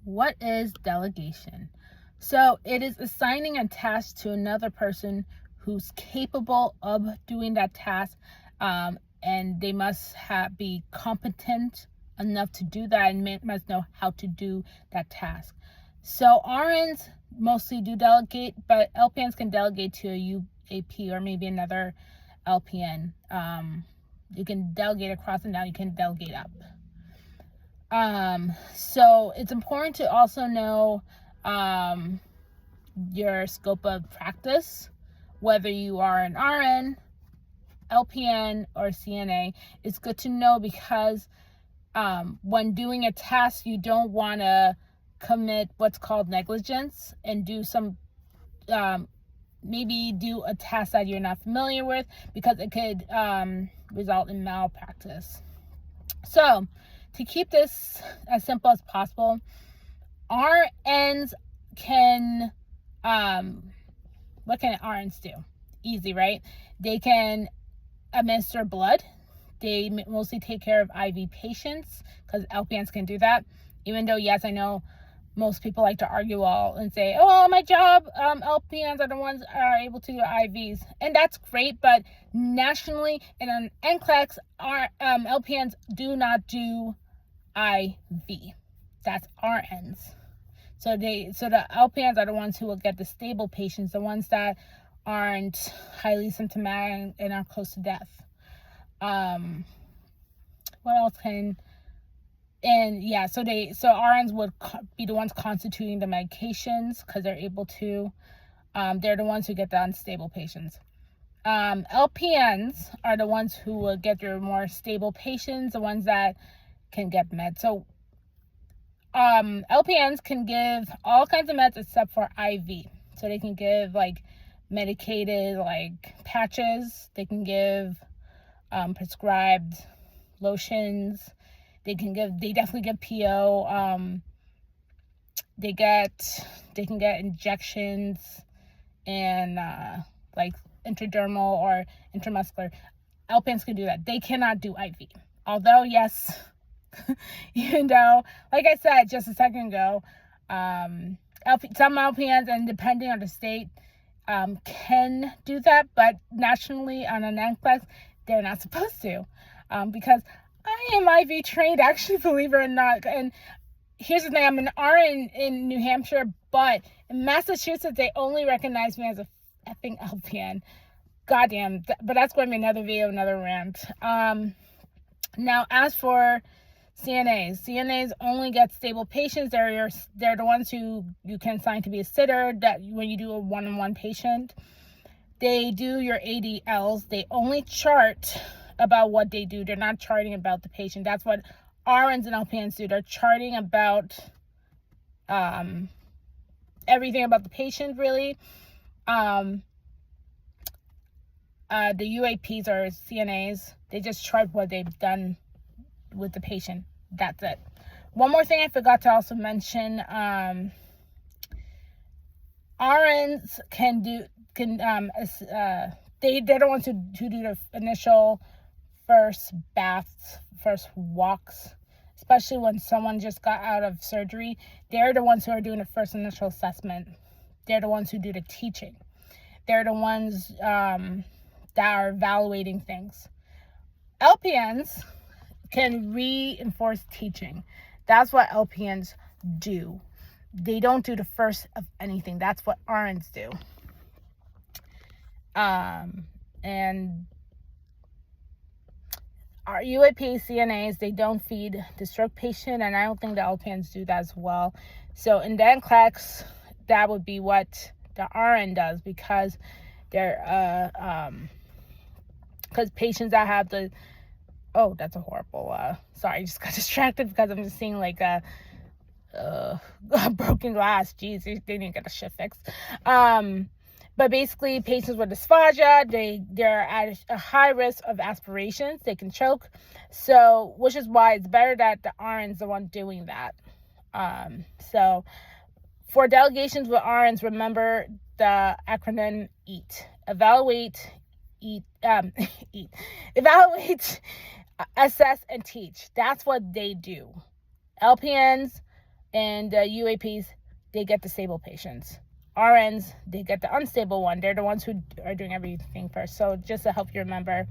What is delegation? So it is assigning a task to another person who's capable of doing that task, and they must be competent enough to do that and must know how to do that task. So RNs mostly do delegate, but LPNs can delegate to a UAP or maybe another LPN. You can delegate across and down, you can delegate up. So it's important to also know your scope of practice, whether you are an RN, LPN, or CNA. It's good to know because when doing a task, you don't want to commit what's called negligence and do some maybe do a task that you're not familiar with, because it could result in malpractice. So to keep this as simple as possible, RNs can, what can RNs do? Easy, right? They can administer blood. They mostly take care of IV patients because LPNs can do that. Even though, yes, I know most people like to argue all and say, oh, my job, LPNs are the ones that are able to do IVs. And that's great, but nationally and on NCLEX, LPNs do not do IV. That's RNs. So the LPNs are the ones who will get the stable patients, the ones that aren't highly symptomatic and are close to death. What else can... And yeah, so RNs would be the ones constituting the medications because they're able to. They're the ones who get the unstable patients. LPNs are the ones who will get your more stable patients, the ones that can get meds. So LPNs can give all kinds of meds except for IV. So they can give like medicated like patches. They can give prescribed lotions. They definitely give PO. They can get injections and like intradermal or intramuscular. LPNs can do that. They cannot do IV. Although, yes, even though, like I said just a second ago, some LPNs, and depending on the state, can do that, but nationally on an NCLEX, they're not supposed to, because I am IV trained, actually, believe it or not. And here's the thing, I'm an RN in New Hampshire, but in Massachusetts, they only recognize me as a effing LPN. Goddamn, but that's going to be another video, another rant. Now, as for CNAs only get stable patients. They're the ones who you can assign to be a sitter, that when you do a one-on-one patient. They do your ADLs. They only chart about what they do. They're not charting about the patient. That's what RNs and LPNs do. They're charting about everything about the patient, really. The UAPs or CNAs, they just chart what they've done with the patient. That's it. One more thing I forgot to also mention, RNs they're the ones who do the initial first baths, first walks, especially when someone just got out of surgery. They're the ones who are doing the first initial assessment. They're the ones who do the teaching. They're the ones that are evaluating things. LPNs can reinforce teaching. That's what LPNs do. They don't do the first of anything. That's what RNs do. And our UAP CNAs, they don't feed the stroke patient, and I don't think the LPNs do that as well. So in the NCLEX, that would be what the RN does, because they're because patients that have the... Oh, that's a horrible, sorry, I just got distracted because I'm just seeing like a broken glass. Jeez, they need to get a shit fixed. But basically, patients with dysphagia, they're at a high risk of aspirations. They can choke. So, which is why it's better that the RN's the one doing that. So, for delegations with RNs, remember the acronym EAT. Evaluate, assess, and teach. That's what they do. LPNs And UAPs, they get the stable patients. RNs, they get the unstable one. They're the ones who are doing everything first. So just to help you remember,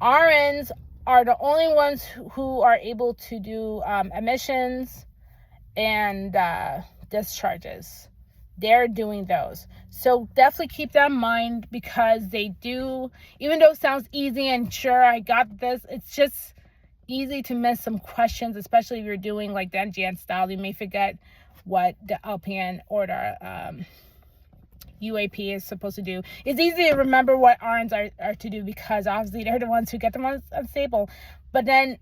RNs are the only ones who are able to do admissions and discharges. They're doing those. So definitely keep that in mind, because they do, even though it sounds easy and sure, I got this, it's just easy to miss some questions, especially if you're doing like the NGN style. You may forget what the LPN or the UAP is supposed to do. It's easy to remember what RNs are to do, because obviously they're the ones who get them unstable. But then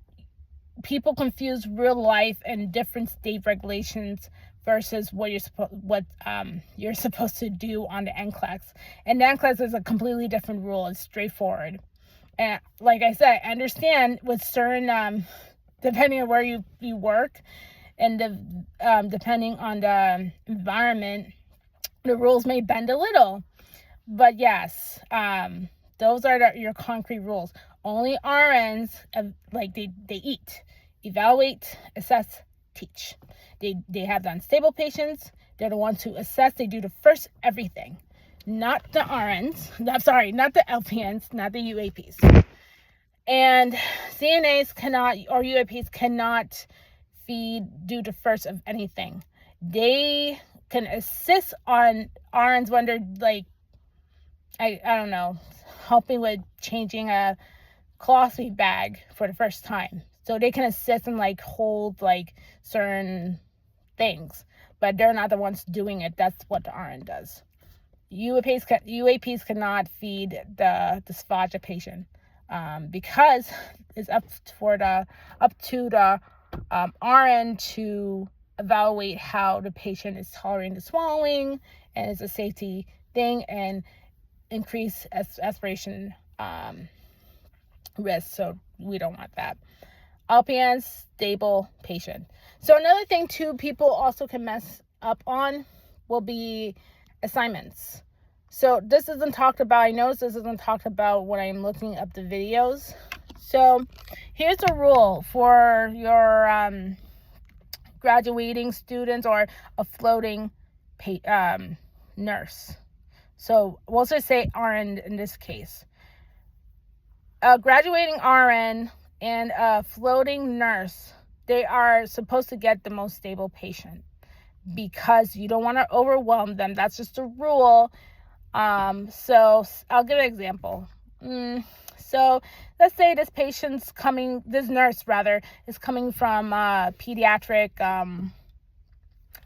people confuse real life and different state regulations versus what you're supposed to do on the NCLEX. And the NCLEX is a completely different rule. It's straightforward. And like I said, I understand with certain, depending on where you work and depending on the environment, the rules may bend a little. But yes, those are your concrete rules. Only RNs, like they eat, evaluate, assess, teach. They have the unstable patients. They're the ones who assess. They do the first everything. Not the RNs. I'm sorry, not the LPNs, not the UAPs. And CNAs cannot, or UAPs cannot do the first of anything. They can assist on RNs when they're like, I don't know, helping with changing a clothing bag for the first time. So they can assist and like hold like certain things, but they're not the ones doing it. That's what the RN does. UAPs cannot feed the dysphagia patient because it's up to the RN to evaluate how the patient is tolerating the swallowing, and it's a safety thing, and increase aspiration risk. So we don't want that. LPN, stable patient. So another thing too, people also can mess up on will be assignments. So this isn't talked about. I noticed this isn't talked about when I'm looking up the videos. So here's a rule for your graduating students or a floating nurse. So we'll just say RN in this case. A graduating RN and a floating nurse, they are supposed to get the most stable patient, because you don't want to overwhelm them. That's just a rule. So I'll give an example. So let's say this nurse is coming from pediatric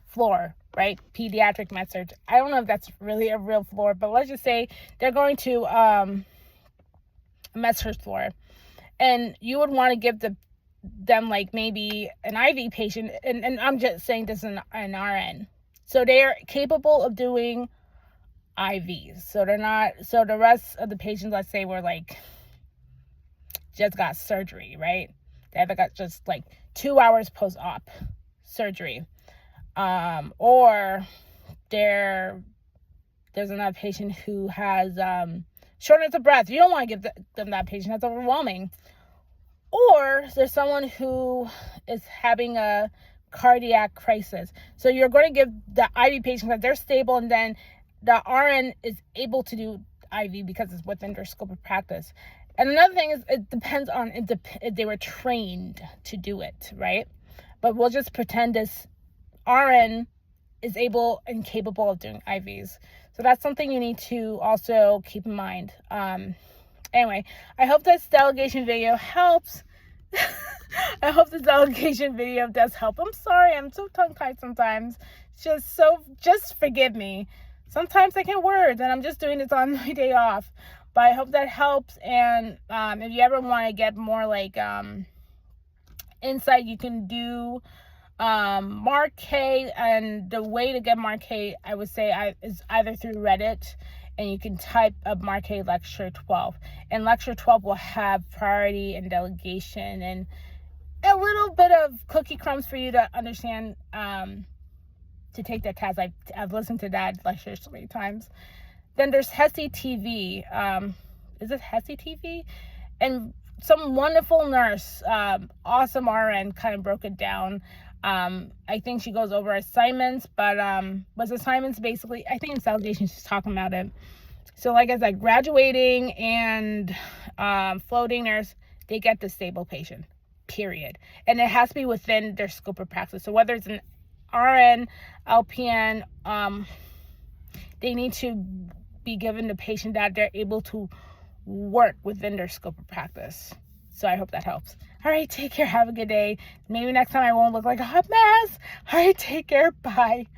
floor, right? Pediatric med surg. I don't know if that's really a real floor, but let's just say they're going to a med surg floor, and you would want to give them like maybe an IV patient, and I'm just saying this is an RN. So they are capable of doing IVs. So they're not, so the rest of the patients, let's say, were like just got surgery, right? They got just like 2 hours post-op surgery. Or there's another patient who has shortness of breath. You don't want to give them that patient. That's overwhelming. Or there's someone who is having a cardiac crisis. So you're going to give the IV patient because they're stable, and then the RN is able to do IV because it's within their scope of practice. And another thing is, it depends on if they were trained to do it, right? But we'll just pretend this RN is able and capable of doing IVs. So that's something you need to also keep in mind. Anyway, I hope this delegation video helps. I hope this delegation video does help. I'm sorry, I'm so tongue-tied sometimes. Just forgive me. Sometimes I can't words, and I'm just doing this on my day off. But I hope that helps. And if you ever want to get more like insight, you can do Marquet. And the way to get Marquet, I would say, is either through Reddit, and you can type up Marquet Lecture 12. And Lecture 12 will have priority and delegation and a little bit of cookie crumbs for you to understand, to take that test. I've listened to that lecture so many times. Then there's HETV. Is it HETV? And some wonderful nurse, awesome RN, kind of broke it down. I think she goes over assignments, but assignments basically, I think in Delegation she's talking about it. So like I said, graduating and floating nurse, they get the stable patient, period. And it has to be within their scope of practice. So whether it's an RN, LPN, they need to be given the patient that they're able to work within their scope of practice. So I hope that helps. All right, take care. Have a good day. Maybe next time I won't look like a hot mess. All right, take care. Bye.